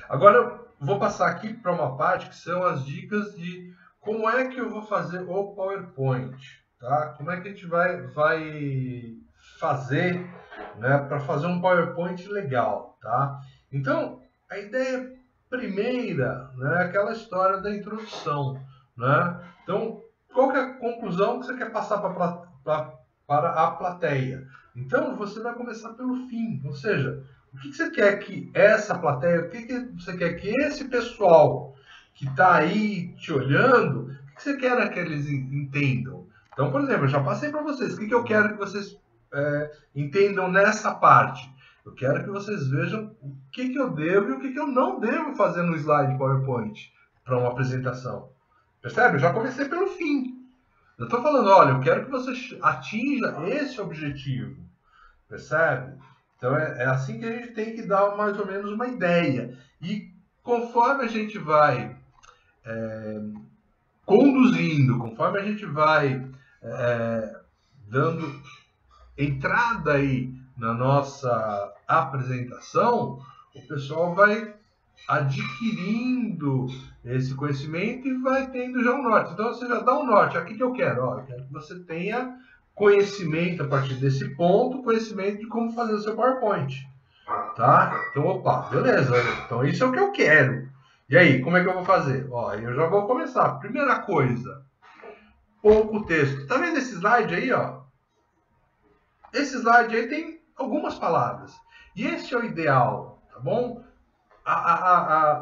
Agora eu vou passar aqui para uma parte que são as dicas de como é que eu vou fazer o PowerPoint, tá? Como é que a gente vai fazer, né, para fazer um PowerPoint legal, tá? Então, a ideia primeira, né, é aquela história da introdução, né? Então, qual que é a conclusão que você quer passar para a plateia? Então, você vai começar pelo fim, ou seja, o que você quer que essa plateia, o que você quer que esse pessoal que está aí te olhando, o que você quer que eles entendam? Então, por exemplo, eu já passei para vocês, o que eu quero que vocês entendam nessa parte? Eu quero que vocês vejam o que eu devo e o que eu não devo fazer no slide PowerPoint para uma apresentação. Percebe? Eu já comecei pelo fim. Eu estou falando, olha, eu quero que você atinja esse objetivo. Percebe? Então é assim que a gente tem que dar mais ou menos uma ideia. E conforme a gente vai conduzindo, conforme a gente vai dando entrada aí na nossa apresentação, o pessoal vai adquirindo esse conhecimento e vai tendo já um norte. Então você já dá um norte. Aqui que eu quero, ó, eu quero que você tenha conhecimento a partir desse ponto, conhecimento de como fazer o seu PowerPoint, tá? Então, opa, beleza. Então isso é o que eu quero. E aí, como é que eu vou fazer? Ó, eu já vou começar. Primeira coisa, pouco texto. Tá vendo esse slide aí, ó? Esse slide aí tem algumas palavras. E esse é o ideal, tá bom?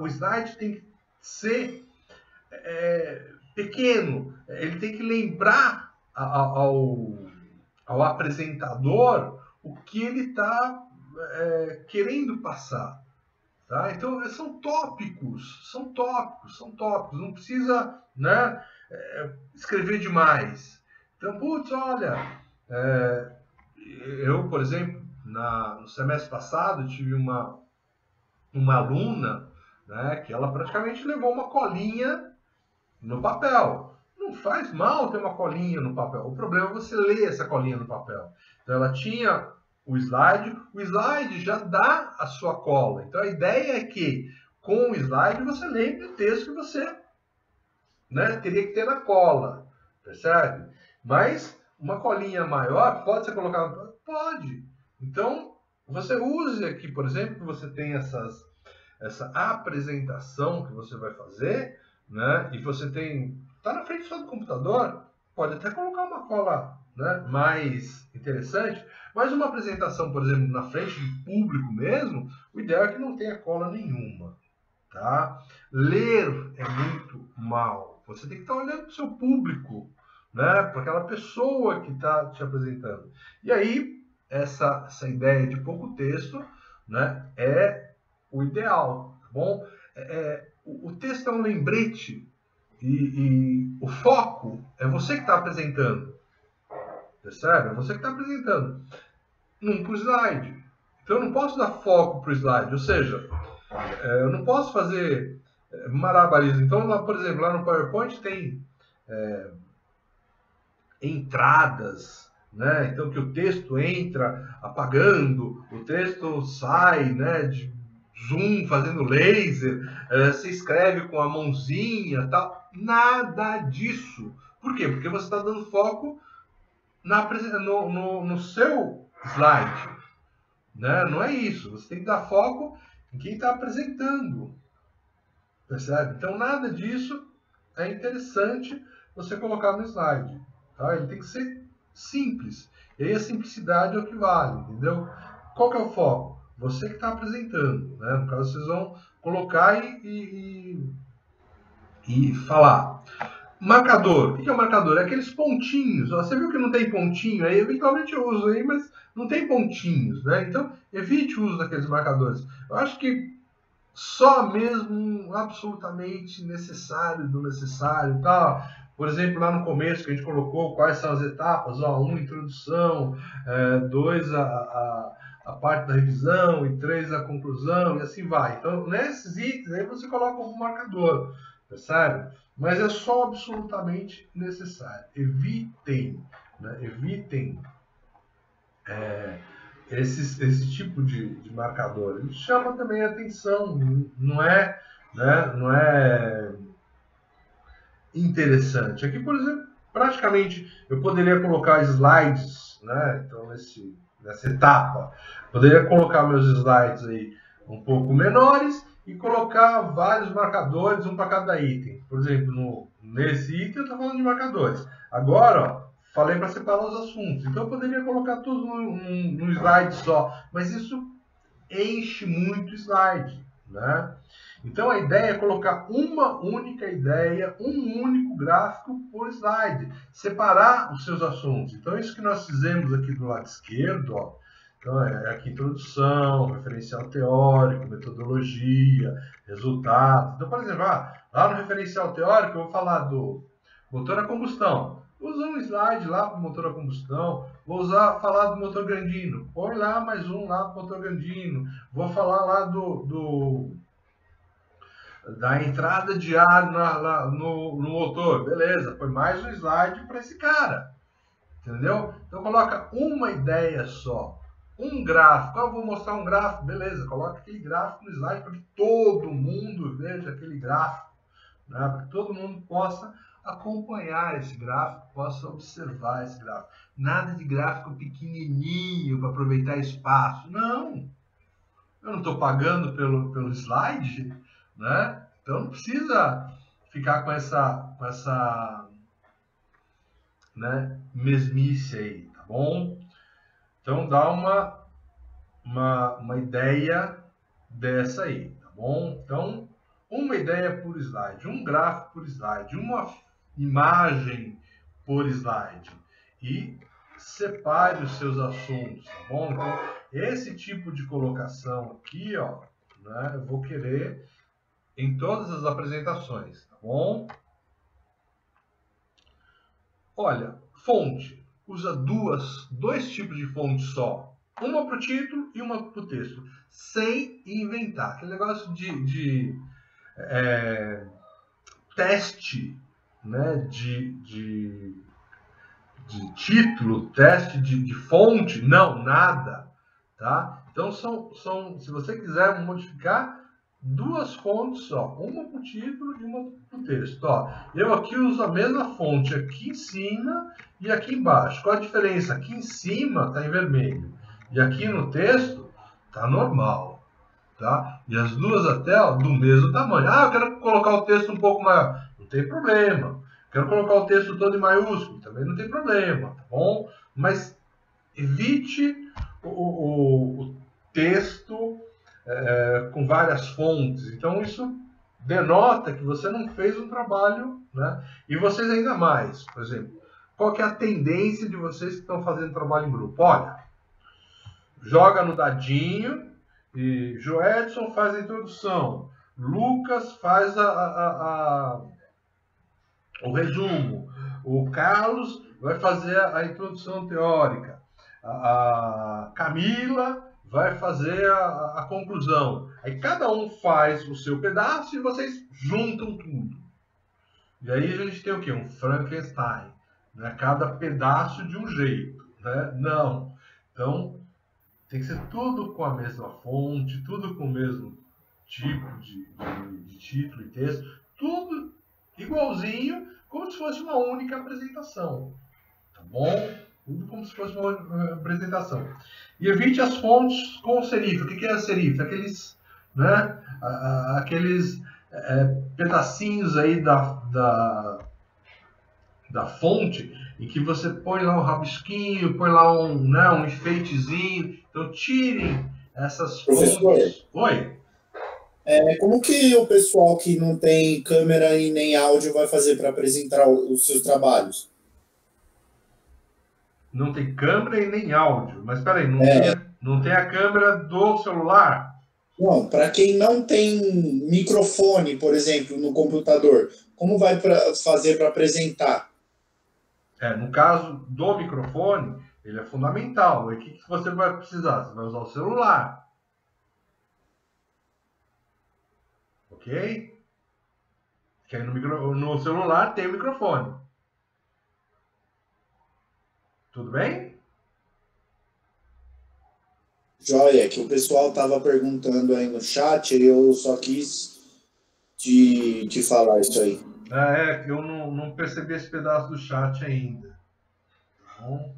O slide tem que ser pequeno. Ele tem que lembrar ao apresentador o que ele está querendo passar. Tá? Então, são tópicos. Não precisa, né, escrever demais. Então, putz, olha, eu, por exemplo, no semestre passado, tive uma aluna, né, que ela praticamente levou uma colinha no papel. Não faz mal ter uma colinha no papel. O problema é você ler essa colinha no papel. Então ela tinha o slide já dá a sua cola. Então a ideia é que com o slide você lembre o texto que você, né, teria que ter na cola. Percebe? Mas uma colinha maior pode ser colocada? Pode. Então você use aqui, por exemplo, que você tem essa apresentação que você vai fazer, né? E você está na frente só do computador, pode até colocar uma cola, né, mais interessante, mas uma apresentação, por exemplo, na frente de público mesmo, o ideal é que não tenha cola nenhuma, tá? Ler é muito mal. Você tem que estar olhando para o seu público, né? Para aquela pessoa que está te apresentando. E aí, essa ideia de pouco texto, né, é o ideal, tá bom? O texto é um lembrete e o foco é você que está apresentando, percebe? É você que está apresentando, não para o slide. Então eu não posso dar foco para o slide, ou seja, eu não posso fazer malabarismo. Então, lá, por exemplo, lá no PowerPoint tem entradas, né? Então que o texto entra apagando, o texto sai, né, de zoom fazendo laser, se escreve com a mãozinha, tal. Nada disso. Por quê? Porque você está dando foco no seu slide, né? Não é isso. Você tem que dar foco em quem está apresentando, percebe? Então nada disso é interessante você colocar no slide, tá? Ele tem que ser simples. E aí a simplicidade é o que vale, entendeu? Qual que é o foco? Você que está apresentando, né? No caso, vocês vão colocar e falar. Marcador. O que é o marcador? É aqueles pontinhos. Você viu que não tem pontinho? Aí, eventualmente, eu uso aí, mas não tem pontinhos, né? Então, evite o uso daqueles marcadores. Eu acho que só mesmo absolutamente necessário do necessário, tá? Por exemplo, lá no começo que a gente colocou quais são as etapas, ó, 1, introdução, 2, a parte da revisão, e 3, a conclusão, e assim vai. Então, nesses itens aí você coloca um marcador, percebe? Mas é só absolutamente necessário. Evitem, né? Evitem esse tipo de marcador, ele chama também a atenção, não é, né, não é interessante. Aqui, por exemplo, praticamente eu poderia colocar slides, né? Então, nessa etapa, poderia colocar meus slides aí um pouco menores e colocar vários marcadores, um para cada item. Por exemplo, nesse item eu estou falando de marcadores. Agora, ó, falei para separar os assuntos. Então, eu poderia colocar tudo num slide só, mas isso enche muito slide, né? Então a ideia é colocar uma única ideia, um único gráfico por slide, separar os seus assuntos. Então isso que nós fizemos aqui do lado esquerdo, ó, então é aqui introdução, referencial teórico, metodologia, resultados. Então, por exemplo, lá no referencial teórico eu vou falar do motor a combustão. Usa um slide lá para o motor a combustão. Vou falar do motor Gandino. Põe lá mais um lá para o motor Gandino. Vou falar lá da entrada de ar no motor. Beleza, põe mais um slide para esse cara. Entendeu? Então coloca uma ideia só. Um gráfico. Eu vou mostrar um gráfico. Beleza, coloca aquele gráfico no slide para que todo mundo veja aquele gráfico. Né? Para que todo mundo possa acompanhar esse gráfico, possa observar esse gráfico. Nada de gráfico pequenininho para aproveitar espaço. Não. Eu não estou pagando pelo slide, né? Então não precisa ficar com essa né, mesmice aí, tá bom? Então dá uma ideia dessa aí, tá bom? Então, uma ideia por slide, um gráfico por slide, uma imagem por slide. E separe os seus assuntos, tá bom? Então, esse tipo de colocação aqui, ó, né, eu vou querer em todas as apresentações, tá bom? Olha, fonte. Usa dois tipos de fonte só. Uma para o título e uma para o texto. Sem inventar. Aquele negócio de teste, né, de título, teste de fonte, não, nada. Tá? Então, se você quiser modificar, duas fontes só, uma para o título e uma para o texto. Ó, eu aqui uso a mesma fonte aqui em cima e aqui embaixo. Qual a diferença? Aqui em cima está em vermelho e aqui no texto está normal. Tá? E as duas até ó, do mesmo tamanho. Ah, eu quero colocar o texto um pouco maior. Não tem problema. Quero colocar o texto todo em maiúsculo. Também não tem problema. Tá bom? Mas evite o texto com várias fontes. Então, isso denota que você não fez um trabalho, né? E vocês ainda mais. Por exemplo, qual que é a tendência de vocês que estão fazendo trabalho em grupo? Olha, joga no dadinho e Joedson faz a introdução, Lucas faz o resumo, o Carlos vai fazer a introdução teórica, a Camila vai fazer a conclusão. Aí cada um faz o seu pedaço e vocês juntam tudo. E aí a gente tem o quê? Um Frankenstein. Né? Cada pedaço de um jeito. Né? Não. Então, tem que ser tudo com a mesma fonte, tudo com o mesmo tipo de título e texto, tudo igualzinho, como se fosse uma única apresentação. Tá bom? Tudo como se fosse uma apresentação. E evite as fontes com serif. O que é a serif? Aqueles, né, aqueles pedacinhos aí da fonte em que você põe lá um rabisquinho, põe lá um enfeitezinho. Então tirem essas Professor, fontes. Oi? como que o pessoal que não tem câmera e nem áudio vai fazer para apresentar os seus trabalhos? Não tem câmera e nem áudio. Mas peraí, É, não tem a câmera do celular? não, para quem não tem microfone, por exemplo, no computador, como vai fazer para apresentar? No caso do microfone, ele é fundamental. E o que você vai precisar? Você vai usar o celular. Ok? Que aí no celular tem o microfone. Tudo bem? Joia, que o pessoal estava perguntando aí no chat, eu só quis te falar isso aí. Que eu não percebi esse pedaço do chat ainda. Tá bom?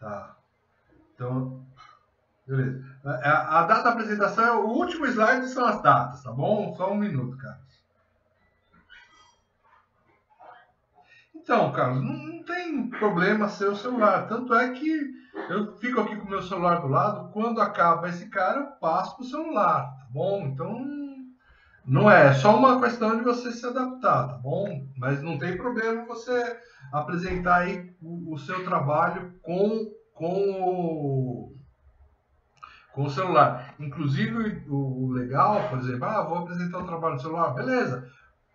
Tá. Então, beleza. A data da apresentação, o último slide são as datas, tá bom? Só um minuto, cara. Então, Carlos, não tem problema ser o celular. Tanto é que eu fico aqui com o meu celular do lado. Quando acaba esse cara, eu passo pro celular, tá bom? Então, não é só uma questão de você se adaptar, tá bom? Mas não tem problema você apresentar aí o seu trabalho com o celular. Inclusive, o legal, por exemplo, vou apresentar um trabalho no celular, beleza.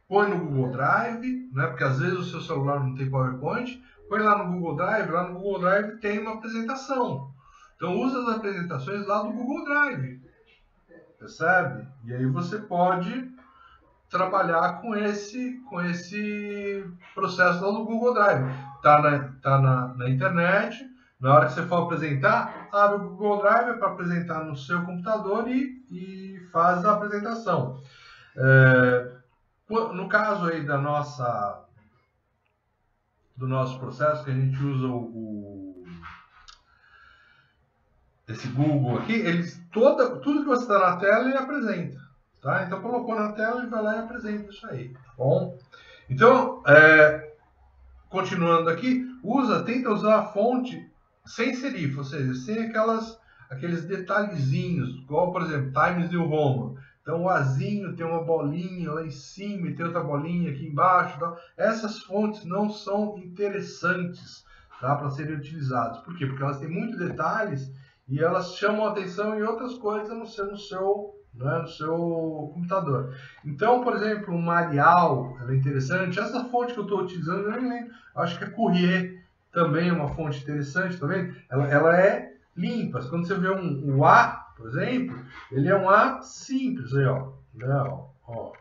Põe no Google Drive, né? Porque às vezes o seu celular não tem PowerPoint, põe lá no Google Drive, lá no Google Drive tem uma apresentação. Então usa as apresentações lá do Google Drive, percebe? E aí você pode trabalhar com esse processo lá no Google Drive. Tá na internet, na hora que você for apresentar, abre o Google Drive para apresentar no seu computador e faz a apresentação. No caso aí do nosso processo, que a gente usa esse Google aqui, tudo que você está na tela, ele apresenta. Tá? Então, colocou na tela, ele vai lá e apresenta isso aí. Tá bom? Então, continuando aqui, tenta usar a fonte sem serifa, ou seja, sem aqueles detalhezinhos, igual, por exemplo, Times New Roman. Então, o Azinho tem uma bolinha lá em cima e tem outra bolinha aqui embaixo. Tá? Essas fontes não são interessantes, tá, para serem utilizadas. Por quê? Porque elas têm muitos detalhes e elas chamam a atenção em outras coisas no seu computador. Então, por exemplo, um Arial é interessante. Essa fonte que eu estou utilizando, eu nem lembro. Acho que a Courier também é uma fonte interessante, tá vendo? Ela é limpa. Quando você vê um A, por exemplo, ele é um A simples, aí, ó. Não, ó.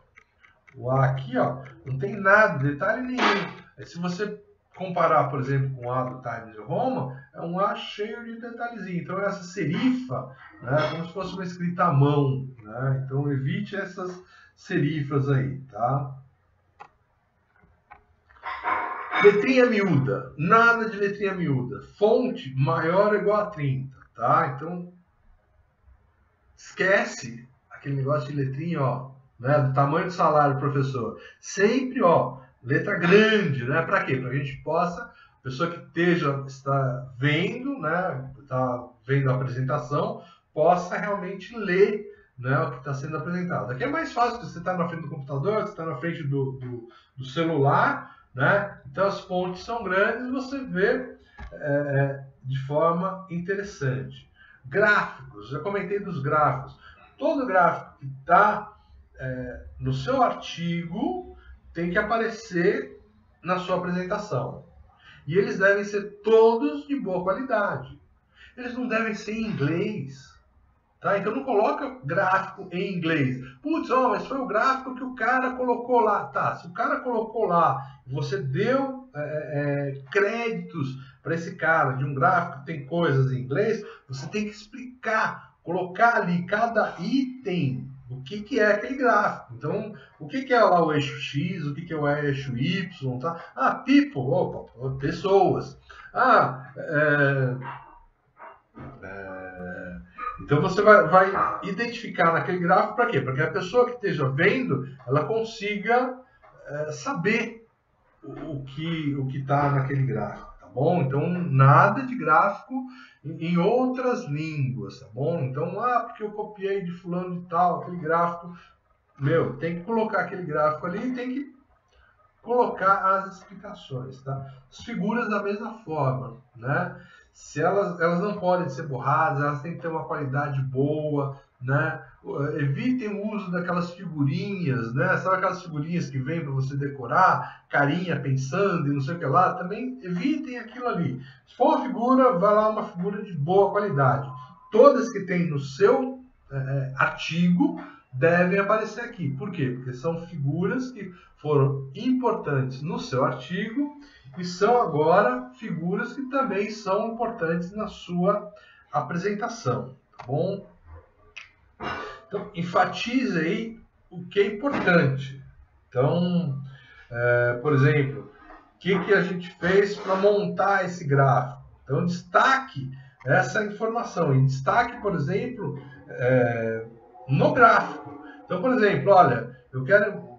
O A aqui, ó, não tem nada, detalhe nenhum. Aí, se você comparar, por exemplo, com o A do Times New Roman, é um A cheio de detalhezinho. Então, essa serifa, né, como se fosse uma escrita à mão, né? Então, evite essas serifas aí, tá? Letrinha miúda, nada de letrinha miúda. Fonte maior ou igual a 30, tá? Então, esquece aquele negócio de letrinha, ó, né, do tamanho do salário do professor. Sempre, ó, letra grande, né? Para quê? Para que a gente possa, a pessoa que está vendo, né, está vendo a apresentação, possa realmente ler, né, o que está sendo apresentado. Aqui é mais fácil, você está na frente do computador, você está na frente do celular, né? Então as fontes são grandes, você vê de forma interessante. Gráficos, já comentei dos gráficos. Todo gráfico que está no seu artigo tem que aparecer na sua apresentação. E eles devem ser todos de boa qualidade. Eles não devem ser em inglês. Tá? Então não coloca gráfico em inglês. Putz, mas foi o gráfico que o cara colocou lá. Tá, se o cara colocou lá, você deu créditos para esse cara de um gráfico que tem coisas em inglês, você tem que explicar, colocar ali cada item, o que é aquele gráfico. Então, o que é lá o eixo X, o que é o eixo Y, tá? People, opa, pessoas. Então você vai identificar naquele gráfico para quê? Para que a pessoa que esteja vendo, ela consiga saber o que está naquele gráfico, tá bom? Então nada de gráfico em outras línguas, tá bom? Então, porque eu copiei de fulano de tal, aquele gráfico, tem que colocar aquele gráfico ali e tem que colocar as explicações, tá? As figuras da mesma forma, né? Se elas não podem ser borradas, elas têm que ter uma qualidade boa, né? Evitem o uso daquelas figurinhas, né? Sabe aquelas figurinhas que vêm para você decorar, carinha pensando e não sei o que lá? Também evitem aquilo ali. Se for uma figura, vai lá uma figura de boa qualidade. Todas que tem no seu artigo devem aparecer aqui. Por quê? Porque são figuras que foram importantes no seu artigo e são agora figuras que também são importantes na sua apresentação, tá bom? Então, enfatize aí o que é importante. Então, por exemplo, o que a gente fez para montar esse gráfico? Então, destaque essa informação. E destaque, por exemplo, no gráfico. Então, por exemplo, olha, eu quero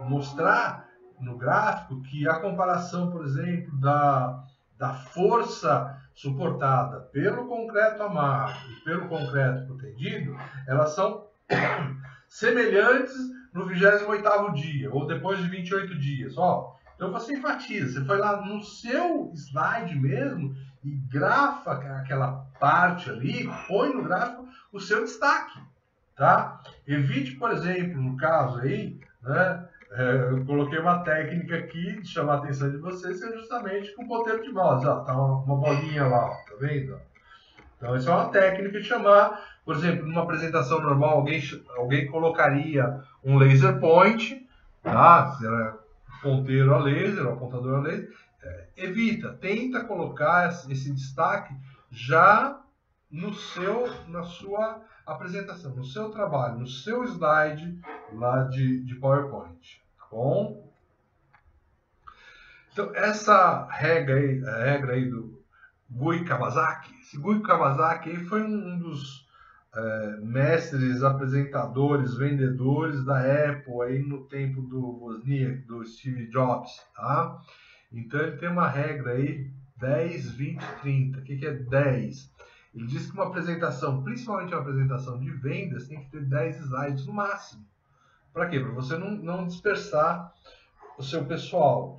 mostrar no gráfico que a comparação, por exemplo, da força suportada pelo concreto amarro e pelo concreto protendido, elas são semelhantes no 28º dia, ou depois de 28 dias. Ó, então você enfatiza, você foi lá no seu slide mesmo e grafa aquela parte ali, põe no gráfico o seu destaque, tá? Evite, por exemplo, no caso aí, né, eu coloquei uma técnica aqui de chamar a atenção de vocês, que é justamente com o ponteiro de mouse. Ó, tá uma bolinha lá, ó, tá vendo? Então, isso é uma técnica de chamar, por exemplo, numa apresentação normal, alguém colocaria um laser point, tá? Ponteiro a laser, ou apontador a laser. Evita, tenta colocar esse destaque já na sua apresentação, no seu trabalho, no seu slide lá de PowerPoint, tá bom? Então, essa regra aí do Gui Kawasaki, esse Gui Kawasaki aí foi um dos mestres, apresentadores, vendedores da Apple aí no tempo do Wozniak, do Steve Jobs, tá? Então ele tem uma regra aí, 10, 20, 30. O que é 10? Ele diz que uma apresentação, principalmente uma apresentação de vendas, tem que ter 10 slides no máximo. Para quê? Para você não dispersar o seu pessoal.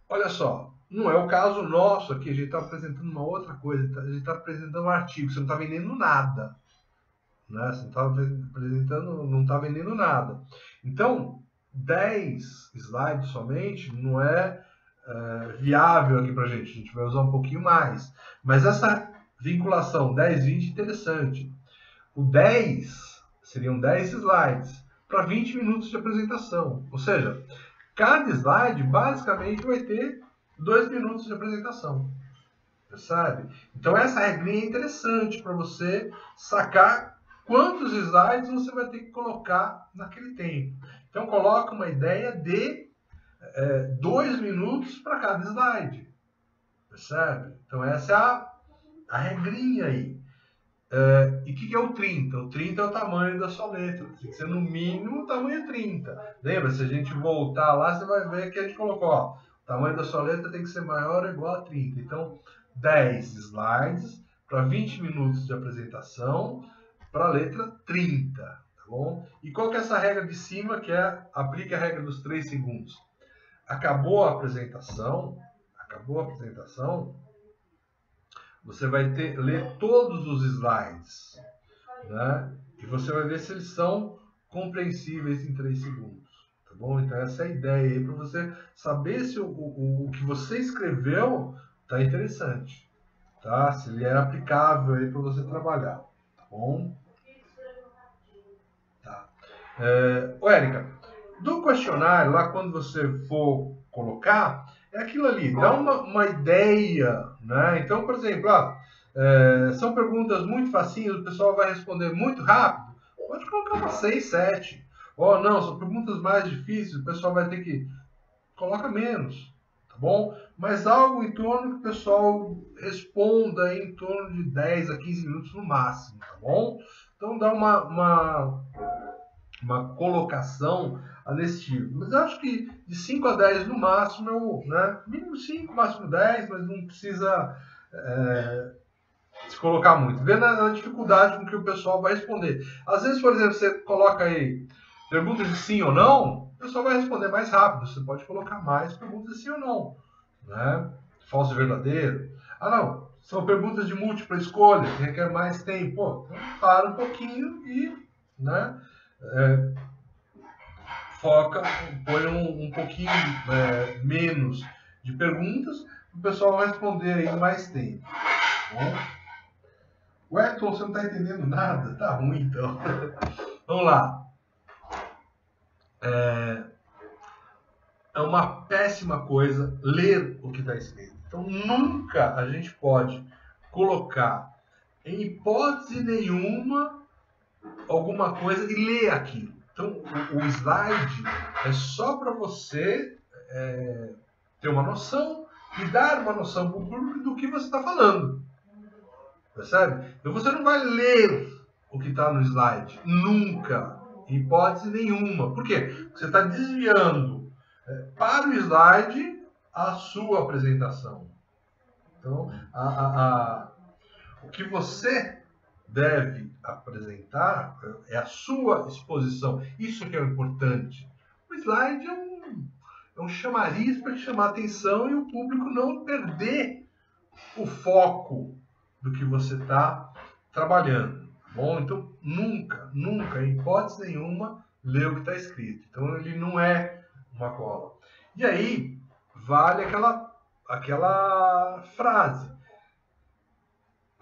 Olha só, não é o caso nosso aqui, a gente está apresentando uma outra coisa, a gente está apresentando um artigo, você não está vendendo nada. Né? Você não está apresentando, não está vendendo nada. Então, 10 slides somente não é viável aqui para a gente vai usar um pouquinho mais. Mas essa vinculação 10, 20 é interessante. O 10 seriam 10 slides para 20 minutos de apresentação. Ou seja, cada slide basicamente vai ter 2 minutos de apresentação. Percebe? Então essa regrinha é interessante para você sacar quantos slides você vai ter que colocar naquele tempo. Então coloca uma ideia de 2 minutos para cada slide. Percebe? Então essa é a regrinha aí. E o que é o 30? O 30 é o tamanho da sua letra. Tem que ser no mínimo o tamanho 30. Lembra? Se a gente voltar lá, você vai ver que a gente colocou, ó, o tamanho da sua letra tem que ser maior ou igual a 30. Então, 10 slides para 20 minutos de apresentação para a letra 30. Tá bom? E qual que é essa regra de cima, que aplica a regra dos 3 segundos? Acabou a apresentação, você vai ler todos os slides, né? E você vai ver se eles são compreensíveis em 3 segundos, tá bom? Então essa é a ideia aí para você saber se o que você escreveu tá interessante, tá? Se ele é aplicável aí para você trabalhar, tá bom? Tá. Érica, do questionário lá, quando você for colocar, é aquilo ali, dá uma ideia, né? Então, por exemplo, são perguntas muito facinhas, o pessoal vai responder muito rápido, pode colocar umas 6, 7. Ou não, são perguntas mais difíceis, o pessoal vai ter que coloca menos, tá bom? Mas algo em torno que o pessoal responda em torno de 10 a 15 minutos no máximo, tá bom? Então dá uma colocação nesse tipo. Mas eu acho que de 5 a 10 no máximo, né? Mínimo 5, máximo 10, mas não precisa se colocar muito. Vê na dificuldade com que o pessoal vai responder. Às vezes, por exemplo, você coloca aí perguntas de sim ou não, o pessoal vai responder mais rápido. Você pode colocar mais perguntas de sim ou não. Né? Falso e verdadeiro. Ah, não. São perguntas de múltipla escolha, que requer mais tempo. Então, para um pouquinho e, né? Foca, põe um pouquinho menos de perguntas, o pessoal vai responder aí mais tempo. Bom? Wellington, você não está entendendo nada? Tá ruim, então. Vamos lá. É uma péssima coisa ler o que está escrito. Então, nunca a gente pode colocar em hipótese nenhuma, alguma coisa e ler aquilo. Então, o slide é só para você ter uma noção e dar uma noção para o público do que você está falando. Percebe? Então, você não vai ler o que está no slide. Nunca. Em hipótese nenhuma. Por quê? Porque você está desviando para o slide a sua apresentação. Então, o que você deve apresentar é a sua exposição. Isso que é o importante. O slide é um chamariz para te chamar a atenção e o público não perder o foco do que você está trabalhando. Bom, então nunca, em hipótese nenhuma, lê o que está escrito. Então ele não é uma cola. E aí vale aquela frase.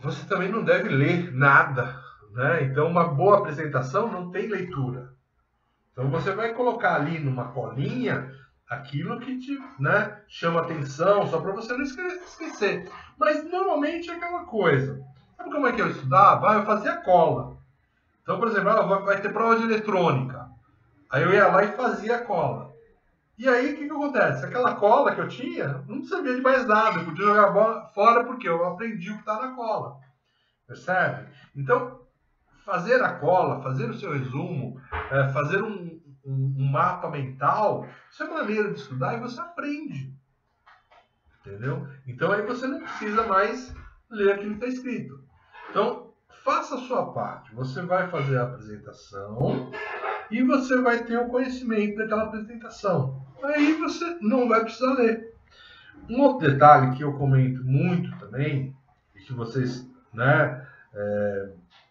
Você também não deve ler nada, né? Então uma boa apresentação não tem leitura. Então você vai colocar ali numa colinha aquilo que te, né, chama atenção, só para você não esquecer. Mas normalmente é aquela coisa. Sabe como é que eu estudava? Eu fazia cola. Então, por exemplo, vai ter prova de eletrônica. Aí eu ia lá e fazia a cola. E aí, o que acontece? Aquela cola que eu tinha, não servia de mais nada. Eu podia jogar a bola fora porque eu aprendi o que está na cola. Percebe? Então, fazer a cola, fazer o seu resumo, fazer um mapa mental, isso é maneira de estudar e você aprende. Entendeu? Então, aí você não precisa mais ler aquilo que está escrito. Então, faça a sua parte. Você vai fazer a apresentação e você vai ter o conhecimento daquela apresentação. Aí você não vai precisar ler. Um outro detalhe que eu comento muito também, e que vocês, né,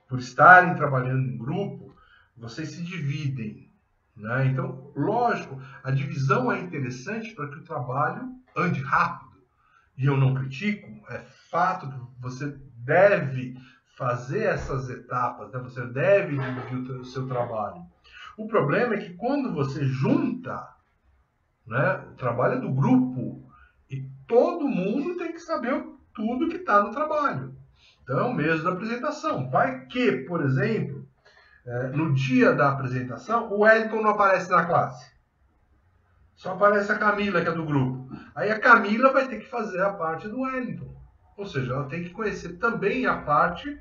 por estarem trabalhando em grupo, vocês se dividem. Né? Então, lógico, a divisão é interessante para que o trabalho ande rápido. E eu não critico, é fato que você deve fazer essas etapas, né? Você deve dividir o seu trabalho. O problema é que quando você junta, né, o trabalho é do grupo e todo mundo tem que saber tudo que está no trabalho. Então é o mesmo da apresentação. Vai que, por exemplo, no dia da apresentação, o Wellington não aparece na classe. Só aparece a Camila, que é do grupo. Aí a Camila vai ter que fazer a parte do Wellington. Ou seja, ela tem que conhecer também a parte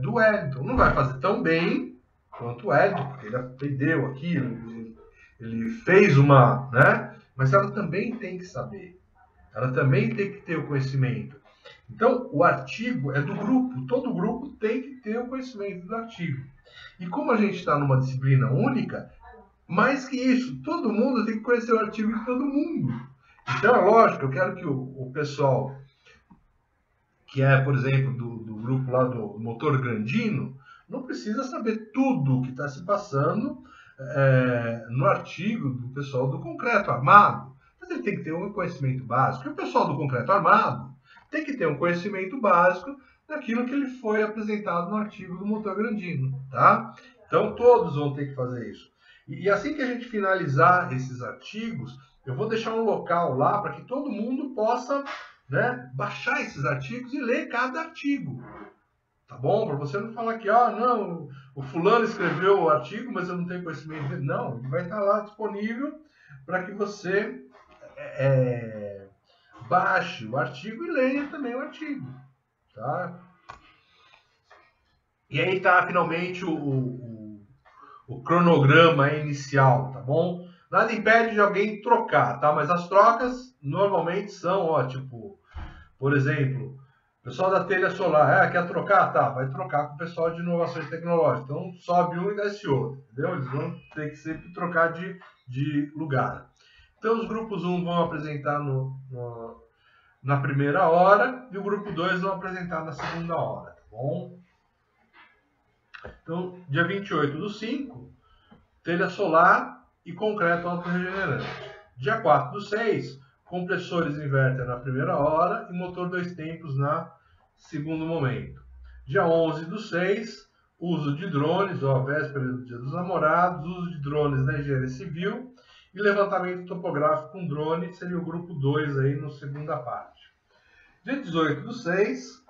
do Wellington. Não vai fazer tão bem quanto o Wellington, porque ele aprendeu aquilo, ele fez uma... né? Mas ela também tem que saber. Ela também tem que ter o conhecimento. Então, o artigo é do grupo. Todo grupo tem que ter o conhecimento do artigo. E como a gente está numa disciplina única, mais que isso, todo mundo tem que conhecer o artigo de todo mundo. Então, é lógico, eu quero que o pessoal, que é, por exemplo, do grupo lá do motor grandino, não precisa saber tudo o que está se passando no artigo do pessoal do concreto armado. Mas ele tem que ter um conhecimento básico. E o pessoal do concreto armado tem que ter um conhecimento básico daquilo que ele foi apresentado no artigo do motor grandino. Tá? Então, todos vão ter que fazer isso. E assim que a gente finalizar esses artigos, eu vou deixar um local lá para que todo mundo possa, né, baixar esses artigos e ler cada artigo. Tá bom? Para você não falar que, não, o fulano escreveu o artigo, mas eu não tenho conhecimento dele. Não, ele vai estar lá disponível para que você baixe o artigo e leia também o artigo. Tá? E aí está finalmente o cronograma inicial, tá bom? Nada impede de alguém trocar, tá? Mas as trocas normalmente são, tipo, por exemplo, o pessoal da telha solar, quer trocar? Tá, vai trocar com o pessoal de inovações tecnológicas. Então, sobe um e desce outro, entendeu? Eles vão ter que sempre trocar de lugar. Então, os grupos 1 vão apresentar na primeira hora e o grupo 2 vão apresentar na segunda hora, tá bom? Então, dia 28/5, telha solar e concreto autorregenerante. Dia 4/6, compressores inverter na primeira hora e motor 2 tempos na segundo momento. Dia 11/6, uso de drones, véspera do Dia dos Namorados, uso de drones na engenharia civil e levantamento topográfico com drone, seria o grupo 2 aí na segunda parte. Dia 18/6,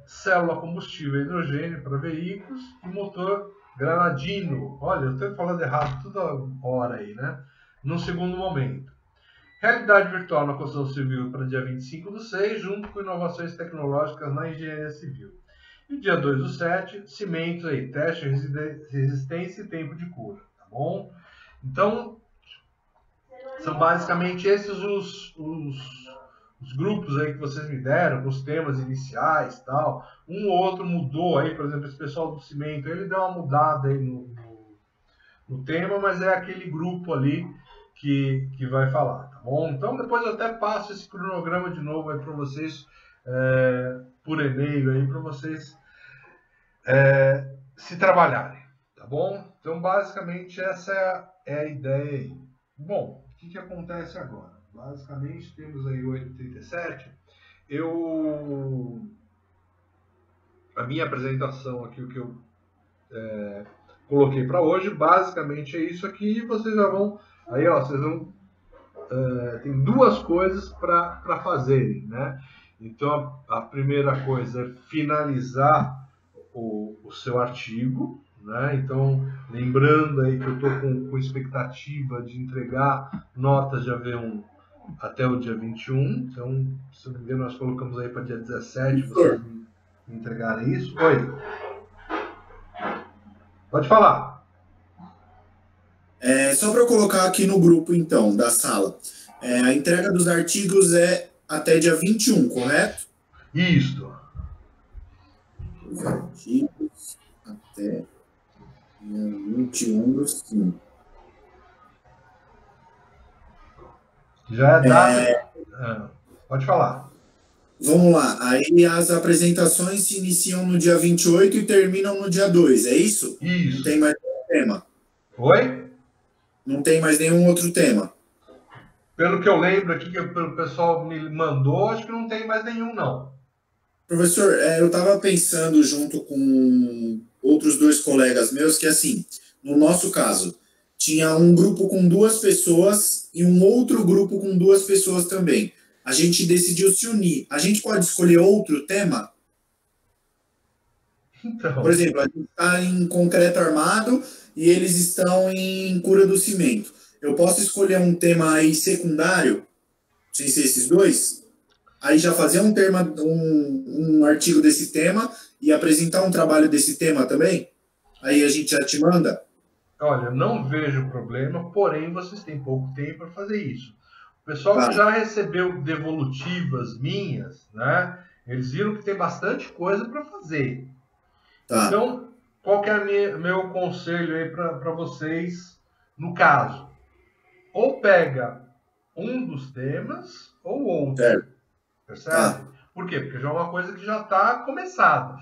célula combustível hidrogênio para veículos e motor granadino. Olha, eu estou falando errado toda hora aí, né? No segundo momento. Realidade virtual na construção civil para dia 25/6, junto com inovações tecnológicas na engenharia civil. E dia 2/7, cimentos aí, teste, resistência e tempo de cura, tá bom? Então, são basicamente esses os grupos aí que vocês me deram, com os temas iniciais e tal. Um ou outro mudou aí, por exemplo, esse pessoal do cimento, ele deu uma mudada aí no tema, mas é aquele grupo ali que vai falar, tá bom? Então depois eu até passo esse cronograma de novo aí para vocês, por e-mail aí, para vocês se trabalharem, tá bom? Então basicamente essa é a ideia aí. Bom, o que acontece agora? Basicamente temos aí 8h37. A minha apresentação aqui, o que eu coloquei para hoje, basicamente é isso aqui. Vocês já vão, aí ó, vocês vão, tem duas coisas para fazerem, né? Então a primeira coisa é finalizar o seu artigo, né? Então lembrando aí que eu estou com expectativa de entregar notas de AV1 até o dia 21, então, se não me engano, nós colocamos aí para dia 17, vocês me entregarem isso. Oi. Pode falar. Só para eu colocar aqui no grupo, então, da sala. A entrega dos artigos é até dia 21, correto? Isso. Os artigos até dia 21/5. Já é data. Pode falar. Vamos lá. Aí as apresentações se iniciam no dia 28 e terminam no dia 2, é isso? Isso. Não tem mais nenhum tema. Oi? Não tem mais nenhum outro tema. Pelo que eu lembro aqui, que o pessoal me mandou, acho que não tem mais nenhum, não. Professor, eu estava pensando junto com outros 2 colegas meus que, assim, no nosso caso, tinha um grupo com 2 pessoas e um outro grupo com 2 pessoas também. A gente decidiu se unir. A gente pode escolher outro tema? Então. Por exemplo, a gente está em concreto armado e eles estão em cura do cimento. Eu posso escolher um tema aí secundário, sem ser esses 2? Aí já fazer um artigo desse tema e apresentar um trabalho desse tema também? Aí a gente já te manda? Olha, não vejo problema, porém vocês têm pouco tempo para fazer isso. O pessoal que já recebeu devolutivas minhas, né? Eles viram que tem bastante coisa para fazer. Tá. Então, qual que é meu conselho aí para vocês no caso? Ou pega um dos temas ou outro. Percebe? Tá. Por quê? Porque já é uma coisa que já está começada.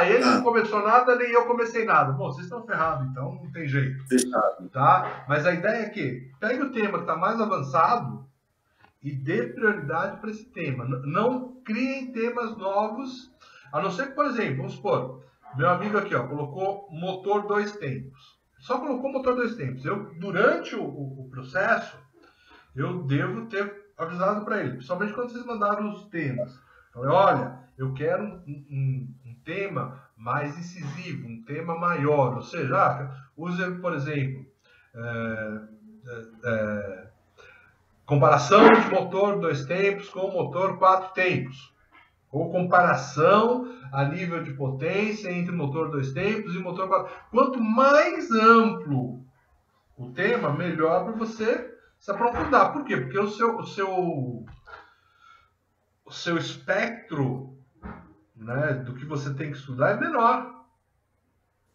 Ele não começou nada, nem eu comecei nada. Bom, vocês estão ferrados, então não tem jeito. Fechado. Tá? Mas a ideia é que pegue o tema que está mais avançado e dê prioridade para esse tema. Não criem temas novos, a não ser que, por exemplo, vamos supor, meu amigo aqui colocou motor 2 tempos. Só colocou motor 2 tempos. Durante o processo, eu devo ter avisado para ele, principalmente quando vocês mandaram os temas. Então, olha, eu quero um tema mais incisivo, um tema maior. Ou seja, use, por exemplo, comparação de motor 2 tempos com motor 4 tempos. Ou comparação a nível de potência entre motor 2 tempos e motor 4. Quanto mais amplo o tema, melhor para você se aprofundar. Por quê? Porque o seu espectro, né, do que você tem que estudar é menor.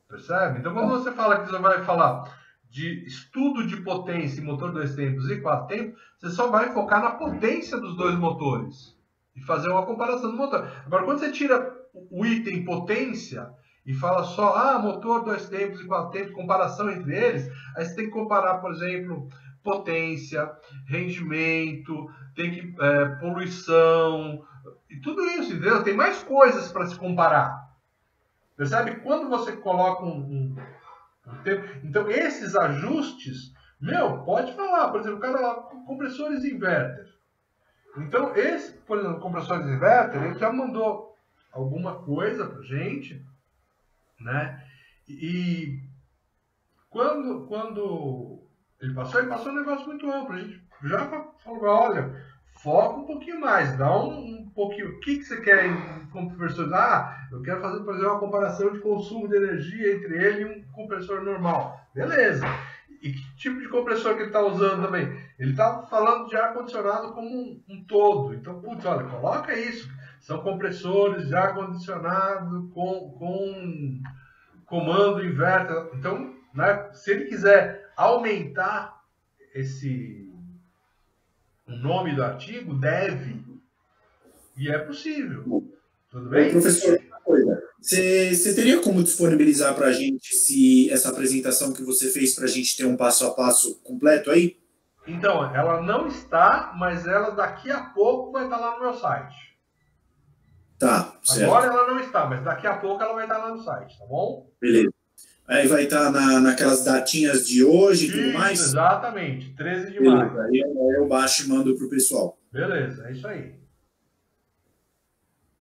Percebe? Então, quando você fala que você vai falar de estudo de potência em motor 2 tempos e 4 tempos, você só vai focar na potência dos 2 motores e fazer uma comparação do motor. Agora, quando você tira o item potência e fala só, motor 2 tempos e 4 tempos, comparação entre eles, aí você tem que comparar, por exemplo, potência, rendimento, tem que poluição, e tudo isso, entendeu? Tem mais coisas para se comparar. Percebe? Quando você coloca um tempo... Então, esses ajustes, pode falar, por exemplo, o cara lá, compressores inverter. Então, por exemplo, compressores inverter, ele já mandou alguma coisa para gente, né? E quando ele passou um negócio muito amplo. A gente já falou, olha, foca um pouquinho mais, dá um pouquinho. O que você quer como professor? Ah, eu quero fazer, por exemplo, uma comparação de consumo de energia entre ele e um compressor normal. Beleza. E que tipo de compressor que ele está usando também? Ele está falando de ar-condicionado como um todo. Então, putz, olha, coloca isso. São compressores de ar-condicionado com comando inverter. Então, né, se ele quiser aumentar o nome do artigo, deve. E é possível. Tudo bem? Professor, uma coisa. Você teria como disponibilizar para a gente essa apresentação que você fez para a gente ter um passo a passo completo aí? Então, ela não está, mas ela daqui a pouco vai estar lá no meu site. Tá, certo. Agora ela não está, mas daqui a pouco ela vai estar lá no site, tá bom? Beleza. Aí vai estar naquelas datinhas de hoje e tudo mais? Exatamente, 13 de Beleza. maio. Aí eu baixo e mando para o pessoal. Beleza, é isso aí.